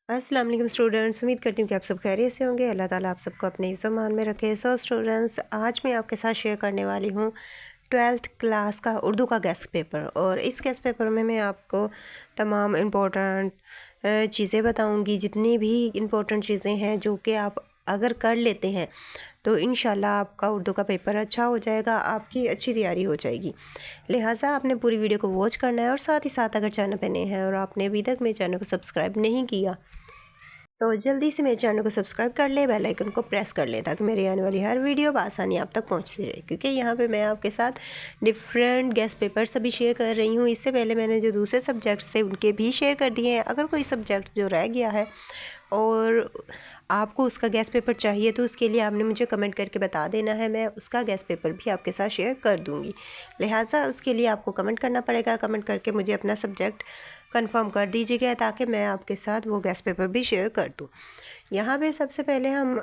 अस्सलाम वालेकुम स्टूडेंट्स, उम्मीद करती हूँ कि आप सब खैरियत से होंगे। अल्लाह ताला आप सबको अपने ईमान में रखे। सो स्टूडेंट्स, आज मैं आपके साथ शेयर करने वाली हूँ 12th क्लास का उर्दू का गेस्ट पेपर। और इस गेस्ट पेपर में मैं आपको तमाम इम्पोर्टेंट चीज़ें बताऊँगी। जितनी भी इम्पोर्टेंट चीज़ें हैं जो कि आप अगर कर लेते हैं तो इंशाल्लाह आपका उर्दू का पेपर अच्छा हो जाएगा, आपकी अच्छी तैयारी हो जाएगी। लिहाजा आपने पूरी वीडियो को वॉच करना है। और साथ ही साथ अगर चैनल पे नए हैं और आपने अभी तक मेरे चैनल को सब्सक्राइब नहीं किया तो जल्दी से मेरे चैनल को सब्सक्राइब कर ले, बेल आइकन को प्रेस कर ले, ताकि मेरी आने वाली हर वीडियो बआसानी आप तक पहुंचती रहे। क्योंकि यहाँ पे मैं आपके साथ डिफरेंट गेस्ट पेपर्स अभी शेयर कर रही हूँ। इससे पहले मैंने जो दूसरे सब्जेक्ट्स थे उनके भी शेयर कर दिए हैं। अगर कोई सब्जेक्ट जो रह गया है और आपको उसका गेस्ट पेपर चाहिए तो उसके लिए आपने मुझे कमेंट करके बता देना है, मैं उसका गेस्ट पेपर भी आपके साथ शेयर कर दूँगी। लिहाजा उसके लिए आपको कमेंट करना पड़ेगा। कमेंट करके मुझे अपना सब्जेक्ट कंफर्म कर दीजिएगा ताकि मैं आपके साथ वो गेस्ट पेपर भी शेयर कर दूँ। यहाँ पे सबसे पहले हम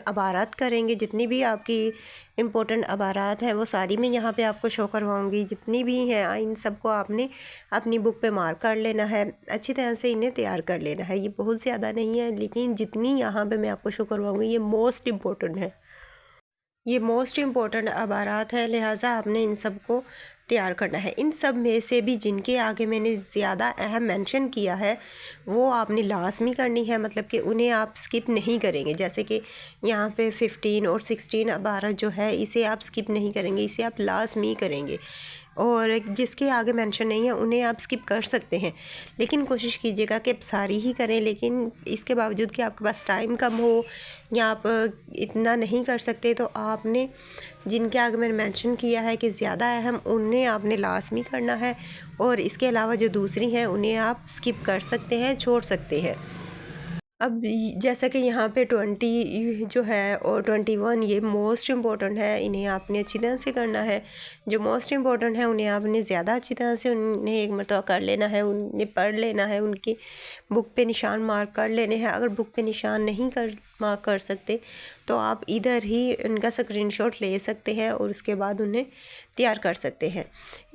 अबारात करेंगे। जितनी भी आपकी इम्पोर्टेंट अबारात हैं वो सारी मैं यहाँ पे आपको शो करवाऊँगी। जितनी भी हैं इन सबको आपने अपनी बुक पे मार्क कर लेना है, अच्छी तरह से इन्हें तैयार कर लेना है। ये बहुत ज़्यादा नहीं है, लेकिन जितनी यहाँ पे मैं आपको शो करवाऊँगी ये मोस्ट इम्पोर्टेंट है, ये मोस्ट इम्पोर्टेंट अबारात है। लिहाजा आपने इन सब को तैयार करना है। इन सब में से भी जिनके आगे मैंने ज़्यादा अहम मेंशन किया है वो आपने लाजमी करनी है, मतलब कि उन्हें आप स्किप नहीं करेंगे। जैसे कि यहाँ पे 15 और 16 अबारत जो है इसे आप स्किप नहीं करेंगे, इसे आप लाजमी करेंगे। और जिसके आगे मेंशन नहीं है उन्हें आप स्किप कर सकते हैं, लेकिन कोशिश कीजिएगा कि आप सारी ही करें। लेकिन इसके बावजूद कि आपके पास टाइम कम हो या आप इतना नहीं कर सकते तो आपने जिनके आगे मैंने मेंशन किया है कि ज़्यादा अहम, उन्हें आपने लाजमी करना है। और इसके अलावा जो दूसरी हैं उन्हें आप स्किप कर सकते हैं, छोड़ सकते हैं। अब जैसा कि यहाँ पे 20 जो है और 21 ये मोस्ट इम्पोर्टेंट है, इन्हें आपने अच्छी तरह से करना है। जो मोस्ट इम्पोर्टेंट है उन्हें आपने ज़्यादा अच्छी तरह से उन्हें एक मरतबा कर लेना है, उन्हें पढ़ लेना है, उनकी बुक पे निशान मार्क कर लेने हैं। अगर बुक पे निशान नहीं मार्क कर सकते तो आप इधर ही उनका स्क्रीनशॉट ले सकते हैं और उसके बाद उन्हें तैयार कर सकते हैं।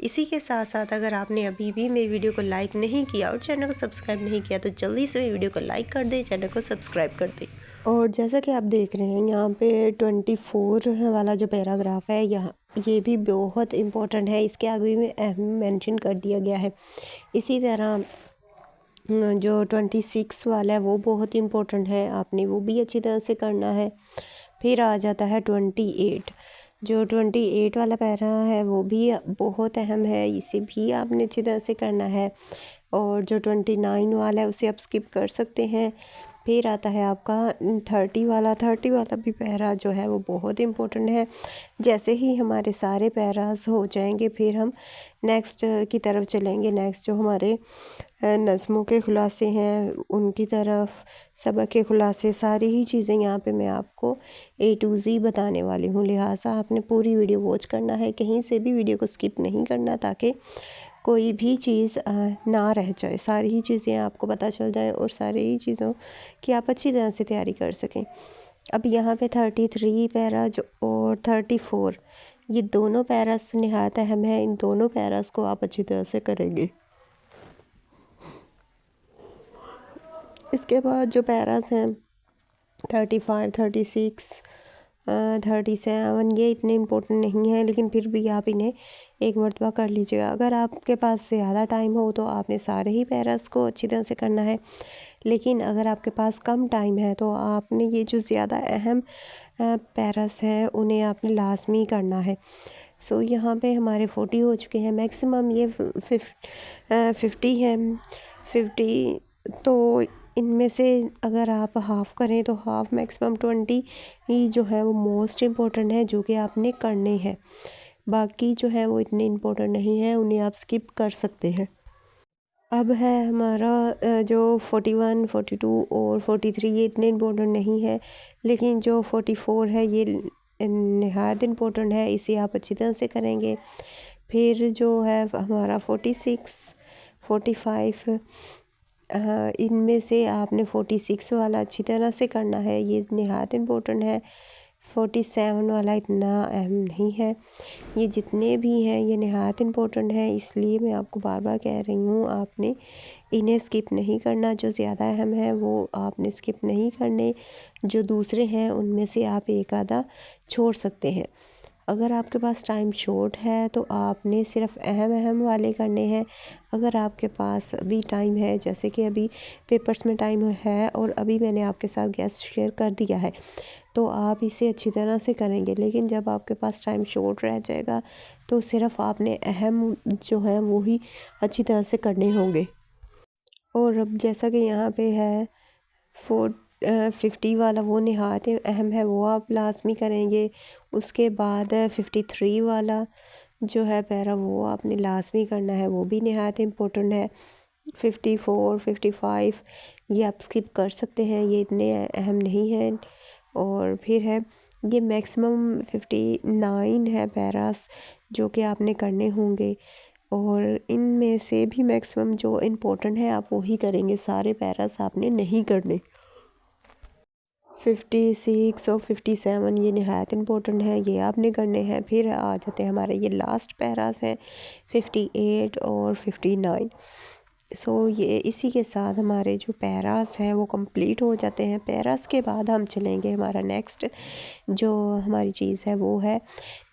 इसी के साथ साथ अगर आपने अभी भी मेरी वीडियो को लाइक नहीं किया और चैनल को सब्सक्राइब नहीं किया तो जल्दी से मेरी वीडियो को लाइक कर दें, चैनल को सब्सक्राइब कर दें। और जैसा कि आप देख रहे हैं यहाँ पे 24 वाला जो पैराग्राफ है, यहाँ ये भी बहुत इम्पोर्टेंट है। इसके आगे भी अहम मेंशन कर दिया गया है। इसी तरह जो 26 वाला है वो बहुत इम्पोर्टेंट है, आपने वो भी अच्छी तरह से करना है। फिर आ जाता है 28, जो 28 वाला पैरा है वो भी बहुत अहम है, इसे भी आपने अच्छी तरह से करना है। और जो 29 वाला है उसे आप स्किप कर सकते हैं। फिर आता है आपका 30 वाला भी पैरा जो है वो बहुत इम्पोर्टेंट है। जैसे ही हमारे सारे पैरास हो जाएंगे फिर हम नेक्स्ट की तरफ चलेंगे। नेक्स्ट जो हमारे नज़्मों के ख़ुलासे हैं उनकी तरफ, सबक के ख़ुलासे, सारी ही चीज़ें यहाँ पे मैं आपको A to Z बताने वाली हूँ। लिहाजा आपने पूरी वीडियो वॉच करना है, कहीं से भी वीडियो को स्किप नहीं करना ताकि कोई भी चीज़ ना रह जाए, सारी ही चीज़ें आपको पता चल जाए और सारी ही चीज़ों की आप अच्छी तरह से तैयारी कर सकें। अब यहाँ पे 33 पैरा जो और 34 ये दोनों पैरास निहायत अहम है। इन दोनों पैरास को आप अच्छी तरह से करेंगे। इसके बाद जो पैरास हैं 35, 36, 37 ये इतने इम्पोर्टेंट नहीं है, लेकिन फिर भी आप इन्हें एक मरतबा कर लीजिएगा। अगर आपके पास ज़्यादा टाइम हो तो आपने सारे ही पैरास को अच्छी तरह से करना है, लेकिन अगर आपके पास कम टाइम है तो आपने ये जो ज़्यादा अहम पैरास हैं उन्हें आपने लाजमी करना है। सो यहाँ पे हमारे 40 हो चुके हैं, मैक्सिमम ये 50 हैं। 50 तो इनमें से अगर आप हाफ़ करें तो हाफ़, मैक्सिमम 20 ही जो है वो मोस्ट इम्पोर्टेंट है जो कि आपने करने हैं। बाकी जो है वो इतने इम्पोर्टेंट नहीं है, उन्हें आप स्किप कर सकते हैं। अब है हमारा जो 41, 42 और 43 ये इतने इम्पोर्टेंट नहीं है, लेकिन जो 44 है ये नहायत इम्पोर्टेंट है, इसे आप अच्छी तरह से करेंगे। फिर जो है हमारा 46, 45 इनमें से आपने 46 वाला अच्छी तरह से करना है, ये नहायत इम्पोर्टेंट है। 47 वाला इतना अहम नहीं है। ये जितने भी हैं ये नहायत इम्पोर्टेंट है, इसलिए मैं आपको बार बार कह रही हूँ आपने इन्हें स्किप नहीं करना। जो ज़्यादा अहम है वो आपने स्किप नहीं करने, जो दूसरे हैं उनमें से आप एक आधा छोड़ सकते हैं। अगर आपके पास टाइम शॉर्ट है तो आपने सिर्फ अहम अहम वाले करने हैं। अगर आपके पास अभी टाइम है, जैसे कि अभी पेपर्स में टाइम है और अभी मैंने आपके साथ गेस्ट शेयर कर दिया है, तो आप इसे अच्छी तरह से करेंगे। लेकिन जब आपके पास टाइम शॉर्ट रह जाएगा तो सिर्फ आपने अहम जो है वो ही अच्छी तरह से करने होंगे। और अब जैसा कि यहाँ पे है 50 वाला, वो नहायत अहम है, वो आप लाजमी करेंगे। उसके बाद 53 वाला जो है पैरा, वो आपने लाजमी करना है, वो भी नहायत इम्पोर्टेंट है। 54 55 ये आप स्किप कर सकते हैं, ये इतने अहम नहीं हैं। और फिर है ये मैक्सिमम 59 है पैरास जो कि आपने करने होंगे, और इनमें से भी मैक्सिमम जो इम्पोर्टेंट है आप वही करेंगे, सारे पैरास आपने नहीं करने। 56 और 57 ये नहायत इम्पोर्टेंट है, ये आपने करने हैं। फिर आ जाते हैं हमारे ये लास्ट पैरास हैं 58 और 59। ये इसी के साथ हमारे जो पैरास हैं वो कंप्लीट हो जाते हैं। पैरास के बाद हम चलेंगे, हमारा नेक्स्ट जो हमारी चीज़ है वो है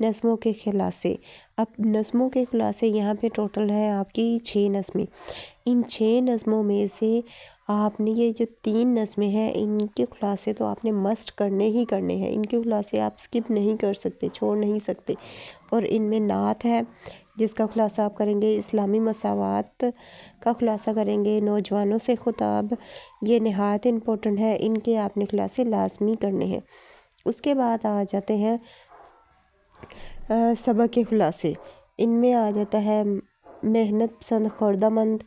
नज़्मों के खुलासे। अब नज़्मों के खुलासे यहाँ पे टोटल है आपकी 6 नज़में। इन 6 नज़मों में से आपने ये जो 3 नज़में हैं इनके खुलासे तो आपने मस्ट करने ही करने हैं। इनके खुलासे आप स्किप नहीं कर सकते, छोड़ नहीं सकते। और इनमें नात है जिसका खुलासा आप करेंगे, इस्लामी मसावात का खुलासा करेंगे, नौजवानों से खुताब, ये नहायत इम्पोर्टेंट है, इनके आपने खुलासे लाजमी करने हैं। उसके बाद आ जाते हैं सबक के खुलासे। इनमें आ जाता है मेहनत पसंद खुर्दामंद,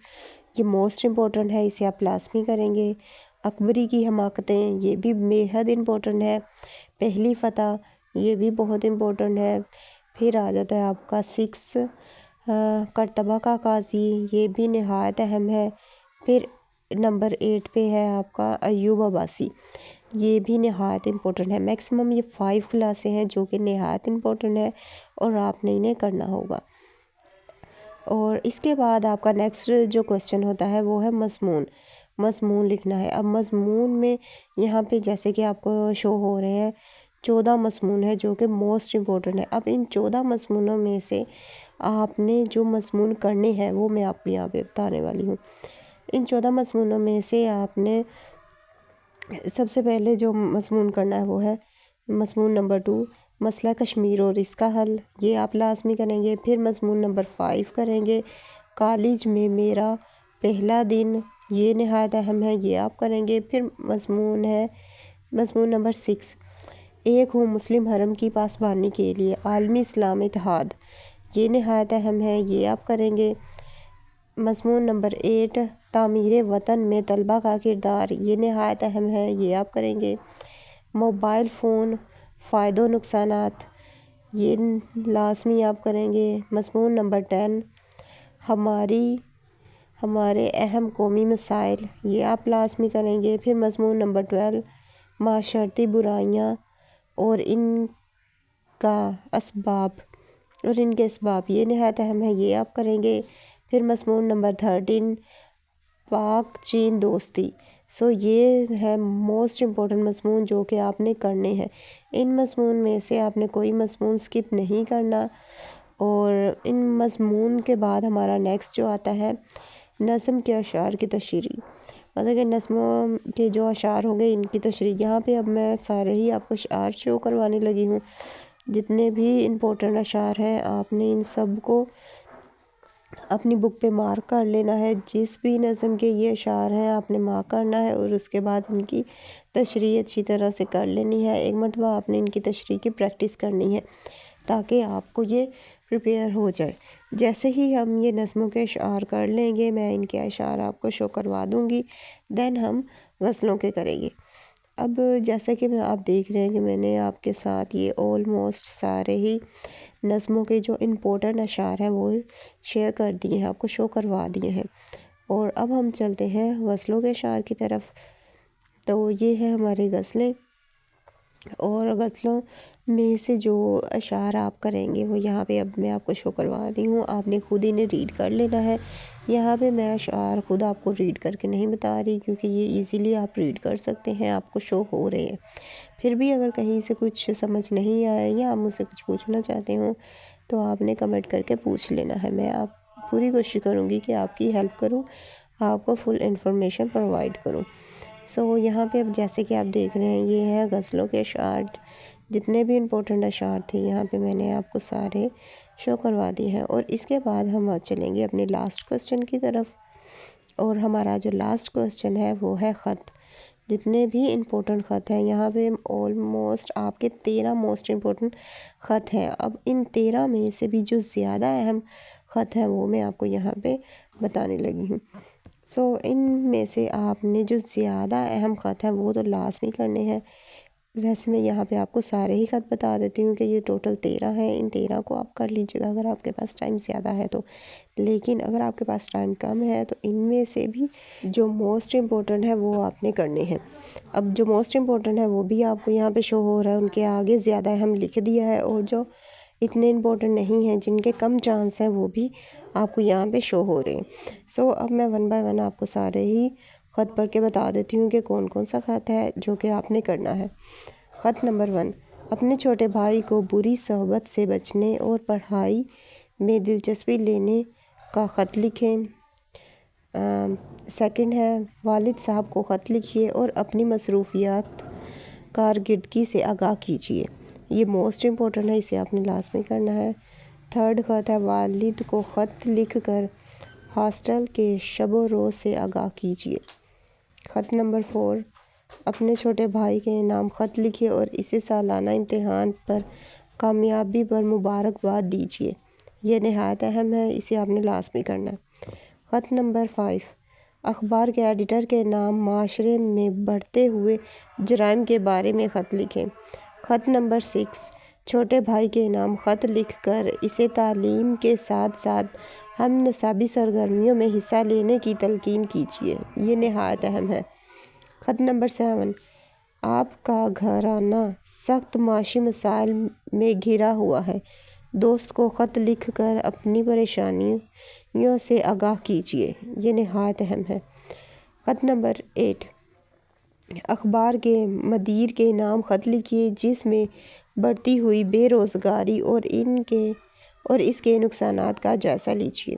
ये मोस्ट इम्पोर्टेंट है, इसे आप लाजमी करेंगे। अकबरी की हमाकतें, ये भी बेहद इम्पोर्टेंट है। पहली फ़तह, ये भी बहुत इम्पोर्टेंट है। फिर आ जाता है आपका 6 करतबा का काजी, ये भी नहायत अहम है। फिर नंबर 8 पे है आपका अयूब अब्बासी, ये भी नहायत इम्पोर्टेंट है। मैक्सिमम ये 5 क्लासें हैं जो कि नहायत इम्पोर्टेंट है और आपने इन्हें करना होगा। और इसके बाद आपका नेक्स्ट जो क्वेश्चन होता है वो है मज़मून। मज़मून लिखना है। अब मज़मून में यहाँ पे जैसे कि आपको शो हो रहे हैं 14 मज़मून है जो कि मोस्ट इम्पोर्टेंट है। अब इन 14 मज़मूनों में से आपने जो मज़मून करने हैं वो मैं आपको यहाँ पे बताने वाली हूँ। इन 14 मज़मूनों में से आपने सबसे पहले जो मज़मून करना है वो है मज़मून नंबर 2, मसला कश्मीर और इसका हल, ये आप लाजमी करेंगे। फिर मज़मून नंबर 5 करेंगे, कॉलेज में मेरा पहला दिन, ये नहायत अहम है, ये आप करेंगे। फिर मज़मून है मज़मून नंबर 6, एक हूँ मुस्लिम हरम की पासबानी के लिए, आलमी इस्लाम इत्तेहाद, ये नहायत अहम है, ये आप करेंगे। मज़मून नंबर 8, तामीर वतन में तलबा का किरदार, ये नहायत अहम है, ये आप करेंगे। मोबाइल फ़ोन फ़ायदे नुकसानात, ये लाजमी आप करेंगे। मज़मून नंबर 10, हमारे अहम कौमी मसाइल, ये आप लाजमी करेंगे। फिर मज़मून नंबर 12, माशरती बुराइयाँ और इनके असबाब, ये नहायत अहम है, ये आप करेंगे। फिर मज़मून नंबर 13, पाक चीन दोस्ती। ये है मोस्ट इम्पोर्टेंट मज़मून जो कि आपने करने हैं। इन मज़मून में से आपने कोई मज़मून स्किप नहीं करना। और इन मज़मून के बाद हमारा नेक्स्ट जो आता है नज़्म के अशार की तशरीह, मतलब कि नज़्मों के जो अशार होंगे इनकी तशरीह। यहाँ पे अब मैं सारे ही आपको अशार शो करवाने लगी हूँ। जितने भी इम्पोर्टेंट अशार हैं आपने इन सब को अपनी बुक पे मार्क कर लेना है। जिस भी नज़म के ये अशार हैं आपने मार्क करना है और उसके बाद इनकी तशरीह अच्छी तरह से कर लेनी है। एक मरतबा आपने इनकी तशरीह की प्रैक्टिस करनी है ताकि आपको ये प्रिपेयर हो जाए। जैसे ही हम ये नज़मों के अशार कर लेंगे, मैं इनके अशार आपको शो करवा दूँगी, देन हम गज़लों के करेंगे। अब जैसा कि आप देख रहे हैं कि मैंने आपके साथ ये ऑलमोस्ट सारे ही नज़्मों के जो इम्पोर्टेंट अशार हैं वो शेयर कर दिए हैं, आपको शो करवा दिए हैं। और अब हम चलते हैं गज़लों के अशार की तरफ। तो ये है हमारी गज़लें। और गज़लों में से जो अशार आप करेंगे वो यहाँ पे अब मैं आपको शो करवा रही हूँ। आपने खुद इन्हें रीड कर लेना है। यहाँ पे मैं अशार खुद आपको रीड करके नहीं बता रही, क्योंकि ये इजीली आप रीड कर सकते हैं, आपको शो हो रहे हैं। फिर भी अगर कहीं से कुछ समझ नहीं आया या आप मुझसे कुछ पूछना चाहते हो तो आपने कमेंट करके पूछ लेना है। मैं आप पूरी कोशिश करूँगी कि आपकी हेल्प करूँ, आपको फुल इंफॉर्मेशन प्रोवाइड करूँ। सो यहाँ पे अब जैसे कि आप देख रहे हैं ये है गज़लों के अशार। जितने भी इम्पोर्टेंट अशार थे यहाँ पे मैंने आपको सारे शो करवा दिए हैं। और इसके बाद हम आज चलेंगे अपने लास्ट क्वेश्चन की तरफ। और हमारा जो लास्ट क्वेश्चन है वो है ख़त। जितने भी इम्पोर्टेंट ख़त हैं यहाँ पे ऑलमोस्ट आपके 13 मोस्ट इम्पोर्टेंट ख़त हैं। अब इन 13 में से भी जो ज़्यादा अहम ख़त हैं वो मैं आपको यहाँ पे बताने लगी हूँ। सो इनमें से आपने जो ज़्यादा अहम ख़त हैं वो तो लास्ट में करने हैं। वैसे मैं यहाँ पे आपको सारे ही ख़त बता देती हूँ कि ये टोटल 13 हैं। इन 13 को आप कर लीजिएगा अगर आपके पास टाइम ज़्यादा है तो। लेकिन अगर आपके पास टाइम कम है तो इनमें से भी जो मोस्ट इम्पोर्टेंट है वो आपने करने हैं। अब जो मोस्ट इम्पोर्टेंट है वो भी आपको यहाँ पे शो हो रहा है, उनके आगे ज़्यादा अहम लिख दिया है। और जो इतने इम्पोर्टेंट नहीं हैं, जिनके कम चांस हैं, वो भी आपको यहाँ पे शो हो रहे हैं। सो अब मैं वन बाय वन आपको सारे ही ख़त पढ़ के बता देती हूँ कि कौन कौन सा ख़त है जो कि आपने करना है। ख़त नंबर 1, अपने छोटे भाई को बुरी सोहबत से बचने और पढ़ाई में दिलचस्पी लेने का ख़त लिखें। सेकंड है, वालिद साहब को ख़त लिखिए और अपनी मसरूफियात कारकिर्दगी से आगाह कीजिए। ये मोस्ट इम्पोर्टेंट है, इसे आपने लास्ट में करना है। थर्ड ख़त है, वालिद को ख़त लिख कर हॉस्टल के शबो रोज़ से आगाह कीजिए। ख़त नंबर 4, अपने छोटे भाई के नाम ख़त लिखिए और इसे सालाना इम्तिहान पर कामयाबी पर मुबारकबाद दीजिए। यह नहायत अहम है, इसे आपने लास्ट में करना है। ख़त नंबर 5, अखबार के एडिटर के नाम माशरे में बढ़ते हुए जराइम के बारे में ख़त लिखें। ख़त नंबर 6, छोटे भाई के नाम ख़त लिखकर इसे तालीम के साथ साथ हम नसाबी सरगर्मियों में हिस्सा लेने की तलकीन कीजिए। ये नहायत अहम है। ख़त नंबर 7, आपका घराना सख्त माशी मसाइल में घिरा हुआ है। दोस्त को ख़त लिख कर अपनी परेशानियों से आगाह कीजिए। ये नहायत अहम है। ख़त नंबर 8, अखबार के मदीर के नाम ख़त लिखिए जिसमें बढ़ती हुई बेरोज़गारी और इसके नुकसानात का जायज़ा लीजिए।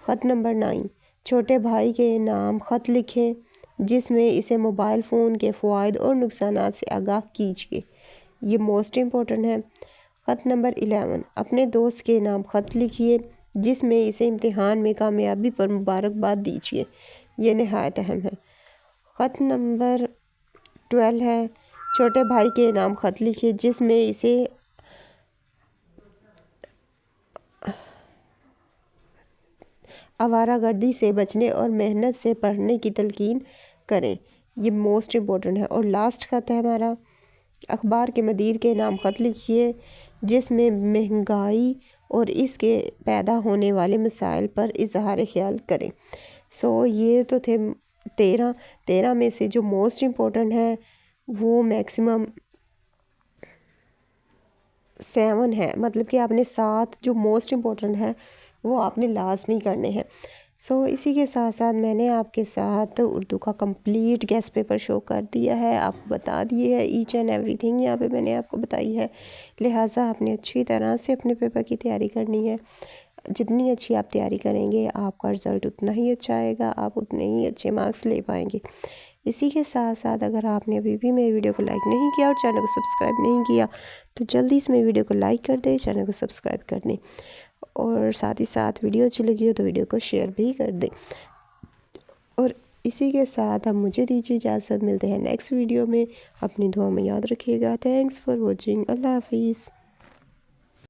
ख़त नंबर 9, छोटे भाई के नाम ख़त लिखें जिसमें इसे मोबाइल फ़ोन के फ़वाइद और नुकसानात से आगाह कीजिए। ये मोस्ट इम्पोर्टेंट है। ख़त नंबर 11, अपने दोस्त के नाम ख़त लिखिए जिसमें इसे इम्तिहान में कामयाबी पर मुबारकबाद दीजिए। ये नहायत अहम है। ख़त नंबर 12 है, छोटे भाई के नाम ख़त लिखिए जिसमें इसे आवारागर्दी से बचने और मेहनत से पढ़ने की तलकीन करें। ये मोस्ट इम्पोर्टेंट है। और लास्ट ख़त है हमारा, अखबार के मदीर के नाम ख़त लिखिए जिसमें महंगाई और इसके पैदा होने वाले मसाइल पर इजहार ख्याल करें। सो ये तो थे 13 में से जो मोस्ट इम्पोर्टेंट है वो मैक्सिमम 7 है, मतलब कि आपने 7 जो मोस्ट इम्पोर्टेंट है वो आपने लास्ट में ही करने हैं। सो इसी के साथ साथ मैंने आपके साथ उर्दू का कंप्लीट गेस्ट पेपर शो कर दिया है, आपको बता दिए है ईच एंड एवरीथिंग यहाँ पे मैंने आपको बताई है। लिहाजा आपने अच्छी तरह से अपने पेपर की तैयारी करनी है। जितनी अच्छी आप तैयारी करेंगे आपका रिज़ल्ट उतना ही अच्छा आएगा, आप उतने ही अच्छे मार्क्स ले पाएंगे। इसी के साथ साथ अगर आपने अभी भी मेरी वीडियो को लाइक नहीं किया और चैनल को सब्सक्राइब नहीं किया तो जल्दी से मेरी वीडियो को लाइक कर दें, चैनल को सब्सक्राइब कर दें और साथ ही साथ वीडियो अच्छी लगी हो तो वीडियो को शेयर भी कर दें। और इसी के साथ अब मुझे दीजिए इजाज़त, मिलते हैं नेक्स्ट वीडियो में। अपनी दुआ में याद रखिएगा। Thanks for watching. अल्लाह हाफिज़।